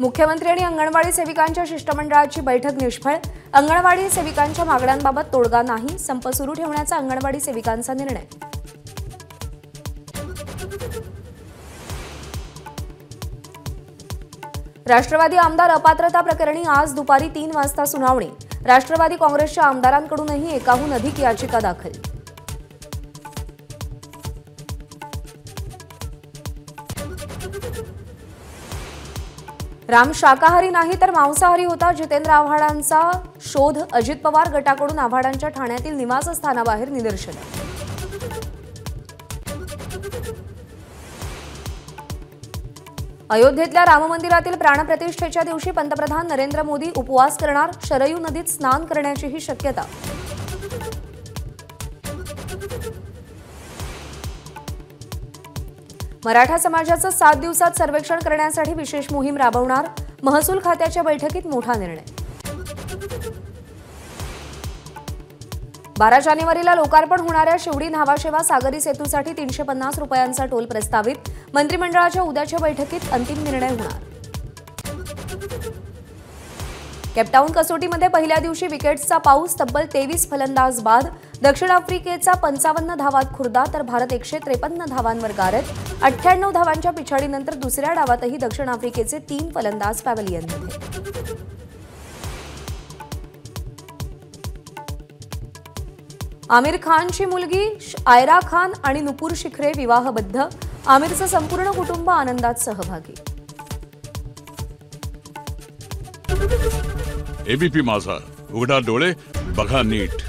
मुख्यमंत्री आणि अंगणवाडी सेविकांच्या शिष्टमंडळाची बैठक निष्फळ। अंगणवाडी सेविकांच्या मागण्यांबाबत तोडगा नाही, संप सुरू ठेवण्याचा अंगणवाडी सेविकांचा निर्णय। राष्ट्रवादी आमदार अपात्रता प्रकरणी आज दुपारी 3 वाजता सुनावणी। राष्ट्रवादी काँग्रेसच्या आमदारांकडूनही एकाहून अधिक याचिका दाखल। राम शाकाहारी नाही तर मांसाहारी होता, जितेंद्र आव्हाडांचा शोध। अजित पवार गटाकडून आव्हाडांच्या ठाण्यातील निवासस्थानाबाहेर निदर्शनं। अयोध्येतल्या राम मंदिरातील प्राणप्रतिष्ठेच्या दिवशी पंतप्रधान नरेंद्र मोदी उपवास करणार। शरयू नदीत स्नान करण्याचीही शक्यता। मराठा समाजाचं 7 दिवसात सर्वेक्षण करण्यासाठी विशेष मोहीम राबवणार। महसूल खात्याच्या बैठकीत मोठा निर्णय। 12 जानेवारीला लोकार्पण होणाऱ्या शिवडी न्हावाशेवा सागरी सेतूसाठी 350 रुपयांचा टोल प्रस्तावित। मंत्रिमंडळाच्या उद्याच्या बैठकीत अंतिम निर्णय होणार। केपटाऊन कसोटीमध्ये पहिल्या दिवशी विकेट्सचा पाऊस, तब्बल 23 फलंदाज बाद। दक्षिण आफ्रिकेचा 55 धावात खुर्दा, तर भारत 153 धावांवर गारद। 98 धावांच्या पिछाडीनंतर दुसऱ्या डावातही दक्षिण आफ्रिकेचे 3 फलंदाज पॅव्हलियनमध्ये। आमिर खानची मुलगी आयरा खान आणि नुपूर शिखरे विवाहबद्ध। आमिरचं संपूर्ण कुटुंब आनंदात सहभागी। एबीपी माझा, उघडा डोळे बघा नीट।